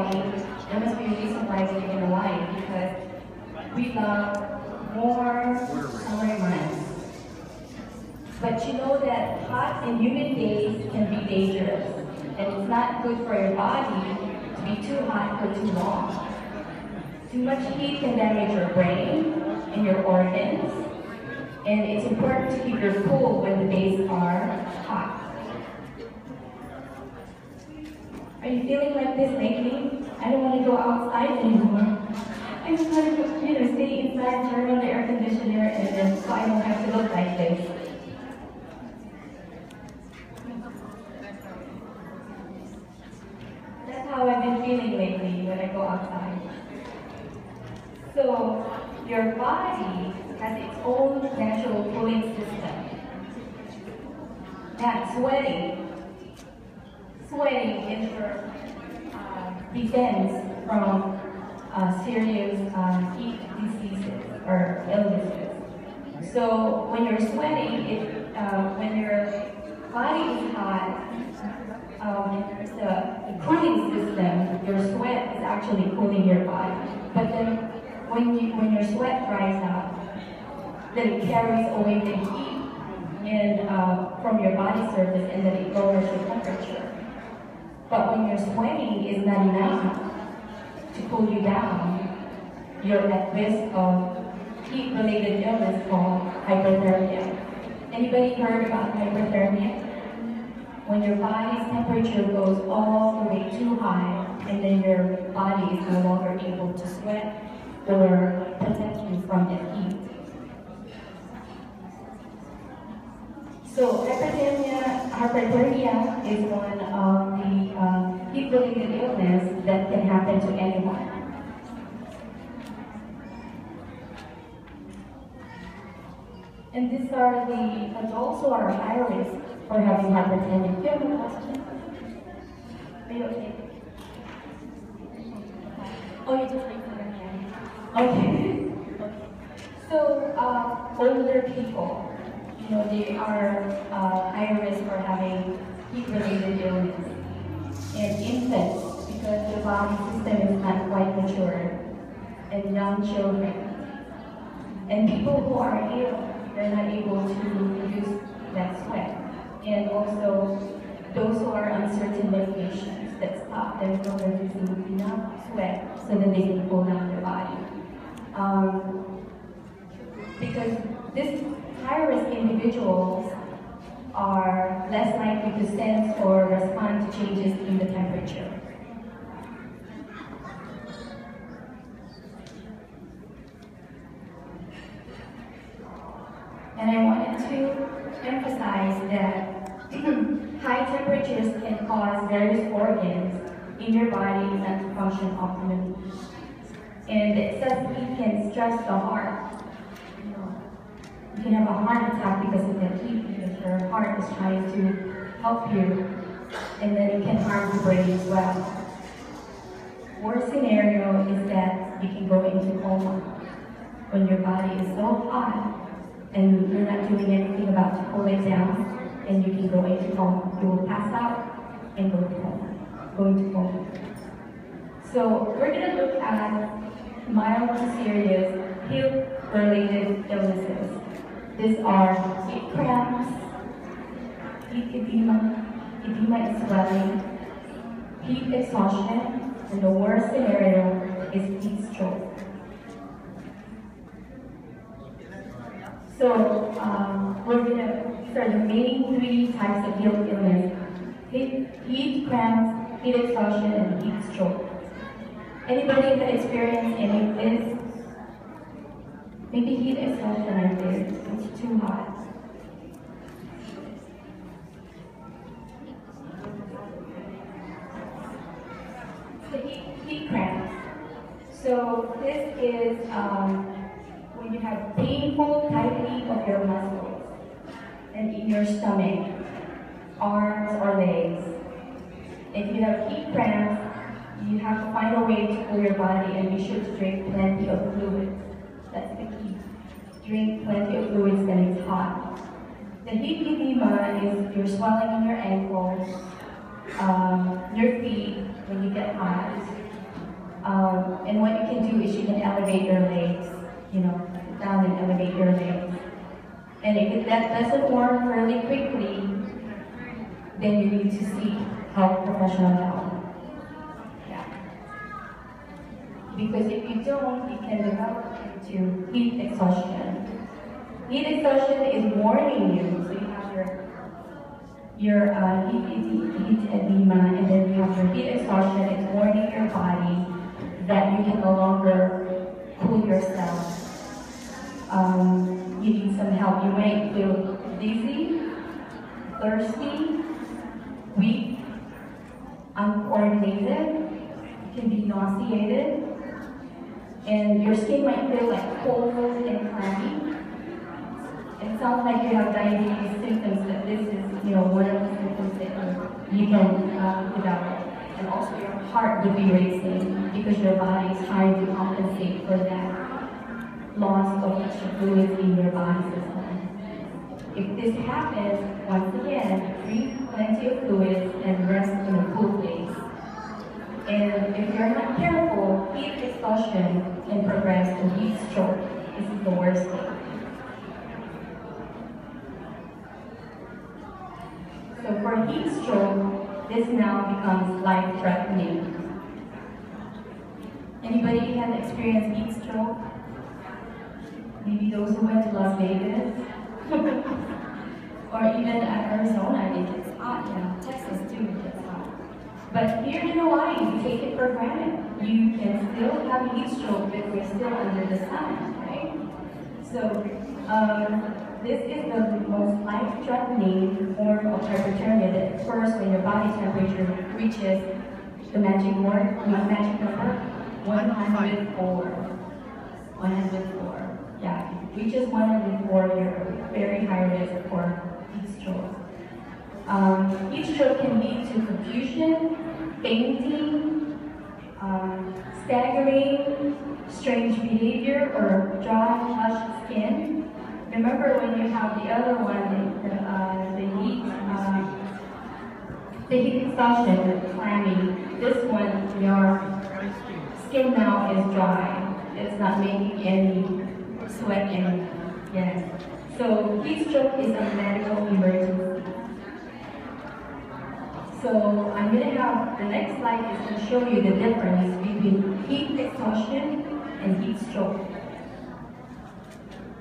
body, there must be a reason why we live in Hawaii, because we love more summer months. But you know that hot and humid days can be dangerous, and it's not good for your body to be too hot for too long. Too much heat can damage your brain and your organs, and it's important to keep your cool when the days are hot. Are you feeling like this lately? I don't want to go outside anymore. I just want to stay inside, turn on the air conditioner, and then so I don't have to look like this. That's how I've been feeling lately when I go outside. So, your body has its own natural cooling system. That sweating is your defense from serious heat diseases or illnesses. So when you're sweating, when your body is hot, the cooling system, your sweat is actually cooling your body. But then when your sweat dries out, then it carries away the heat from your body surface, and then it lowers the temperature. But when your sweating is not enough to cool you down, you're at risk of heat-related illness called hypothermia. Anybody heard about hypothermia? When your body's temperature goes all the way too high, and then your body is no longer able to sweat or protect you from the heat. So hypothermia is one of the heat-related illness that can happen to anyone. And these are the adults who are high risk for having hypertension. Do you have a question? Are you okay? Oh, you just raised your hand. Okay. So older people, they are high risk for having heat-related illness. And infants, because the body system is not quite mature, and young children. And people who are ill, they're not able to produce that sweat. And also those who are on certain medications that stop them from producing enough sweat so that they can cool down their body. Because this high-risk individuals are less likely to sense or respond to changes in the temperature. And I wanted to emphasize that high temperatures can cause various organs in your body not to function optimally. And excessive heat can stress the heart. You can have a heart attack because of the heat, because your heart is trying to help you, and then it can harm the brain as well. Worst scenario is that you can go into coma when your body is so hot and you're not doing anything about to cool it down, and you can go into coma. You will pass out and go into coma. So we're going to look at mild to serious heat-related illnesses. These are heat cramps, heat edema and swelling, heat exhaustion, and the worst scenario is heat stroke. So these are the main three types of heat illness: heat cramps, heat exhaustion, and heat stroke. Anybody that experienced any of this? Maybe heat exhaustion right there. It's too hot. So heat cramps. So this is when you have painful tightening of your muscles and in your stomach, arms or legs. If you have heat cramps, you have to find a way to cool your body, and you should drink plenty of fluids. That's the key. Drink plenty of fluids when it's hot. The heat edema is your swelling in your ankles, your feet when you get hot, And what you can do is you can elevate your legs, you know, down and elevate your legs. And if that doesn't work really quickly, then you need to seek help, professional help. Yeah. Because if you don't, it can develop into heat exhaustion. Heat exhaustion is warning you, so you have your heat edema, and then you have your heat exhaustion. It's warning your body that you can no longer cool yourself. You need some help. You might feel dizzy, thirsty, weak, uncoordinated. You can be nauseated, and your skin might feel like cold and clammy. It sounds like you have diabetes symptoms, but this is, one of the symptoms that you can develop. And also your heart will be racing because your body is trying to compensate for that loss of extra fluids in your body system. If this happens, once again, drink plenty of fluids and rest in a cool place. And if you're not careful, heat exhaustion can progress to heat stroke. This is the worst thing. So for heat stroke, this now becomes life-threatening. Anybody have experienced heat stroke? Maybe those who went to Las Vegas? Or even at Arizona, it gets hot. Yeah, Texas too, it gets hot. But here in Hawaii, we take it for granted. You can still have heat stroke, but we're still under the sun, right? So, this is the most life-threatening form of hypothermia that occurs when your body temperature reaches the magic number, 104. 104. Yeah, if it reaches 104, you're very high risk for heat stroke. Heat stroke can lead to confusion, fainting, staggering, strange behavior, or dry, flushed skin. Remember when you have the other one, the heat exhaustion, the clammy. This one, your skin now is dry. It's not making any sweat anymore. Yes. So heat stroke is a medical emergency. So I'm going to have the next slide is to show you the difference between heat exhaustion and heat stroke.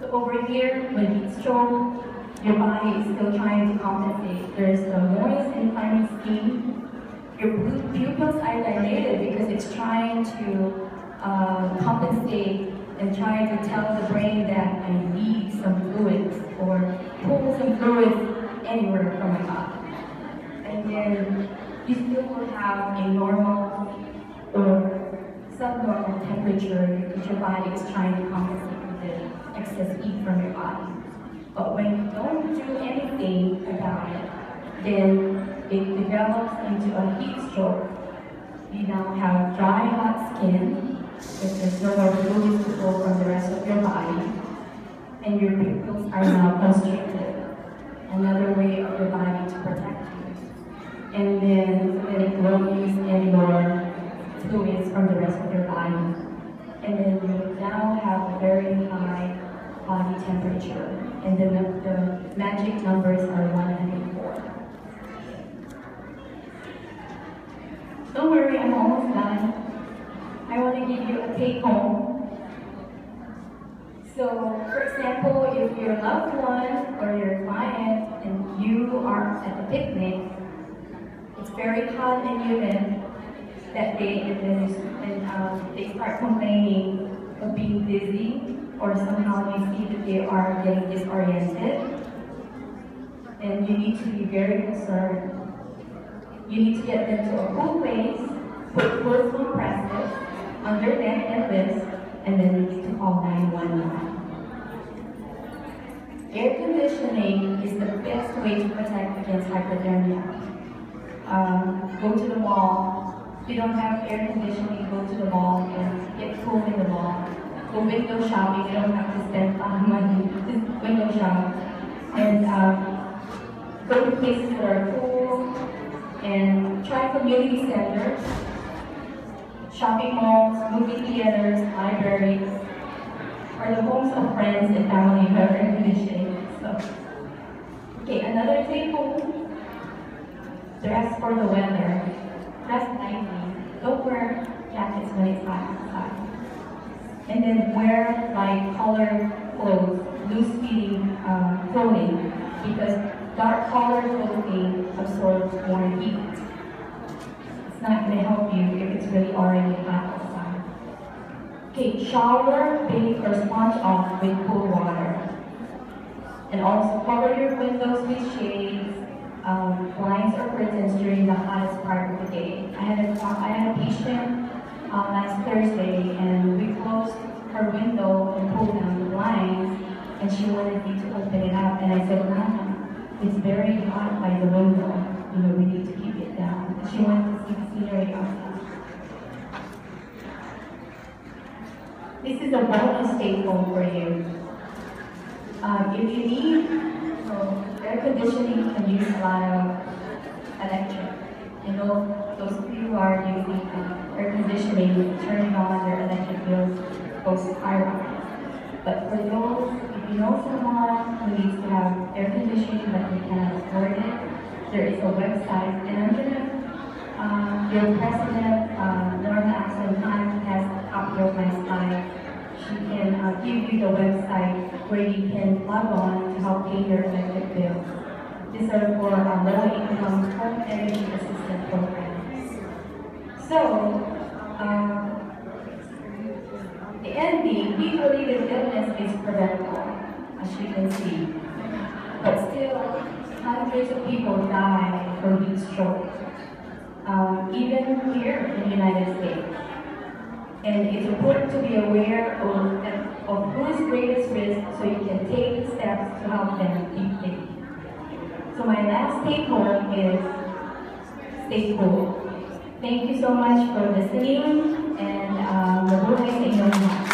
So over here, with heat stroke, your body is still trying to compensate. There's the moist and clammy skin. Your pupils are dilated because it's trying to compensate and trying to tell the brain that I need some fluids or pull some fluids anywhere from my body. And then you still will have a normal or subnormal temperature because your body is trying to compensate with the excess heat from your body. But when you don't do anything about it, then it develops into a heat stroke. You now have dry, hot skin, because there's no more fluids to flow from the rest of your body, and your pupils are now constricted. Another way of your body to protect you. And then it won't use any more fluids from the rest of your body. And then you now have a very high body temperature. And then the magic numbers are 104. Don't worry, I'm almost done. I want to give you a take home. So, for example, if your loved one or your client and you are at a picnic, it's very hot and humid that day, and they start complaining of being dizzy, or somehow you see that they are getting disoriented, and you need to be very concerned. You need to get them to a cool place, put close compresses on their neck and wrist, and then you need to call 911. Air conditioning is the best way to protect against hypothermia. Go to the mall. If you don't have air conditioning, go to the mall and get cool in the mall. Go window shopping. You don't have to spend money. Just window shop. And go to places that are cool. And try community centers. shopping malls, movie theaters, libraries, or the homes of friends and family who have air conditioning. So, okay, another table. Dress for the weather. Dress lightly. Don't wear jackets when it's hot outside. And then wear light colored clothes, loose-fitting clothing, because dark colored clothing absorbs more heat. It's not going to help you if it's really already hot outside. Okay, shower, bathe, or sponge off with cool water. And also cover your windows with shades, blinds or curtains during the hottest part of the day. I had a patient last Thursday, and we closed her window and pulled down the blinds, and she wanted me to open it up, and I said, Mama, it's very hot by the window. You know, we need to keep it down. She wanted to see the scenery outside. This is a bonus staple for you. If you need, air conditioning can use a lot of electric. You know, those of you who are using air conditioning, turning on their electric bills goes skyrocket. But for those, if you know someone who needs to have air conditioning but they cannot afford it, there is a website, and I'm gonna, your president, Norma Axel-Han, has a copy of my slide. She can give you the website where you can log on to help pay your electric bills. These are for low-income home energy assistance programs. So, the ending, we believe that illness is preventable, as you can see. But still, hundreds of people die from heat stroke, even here in the United States. And it's important to be aware of who is greatest risk so you can take the steps to help them keep safe. So my last take home is stay cool. Thank you so much for listening, and mabuhay sa inyong lahat.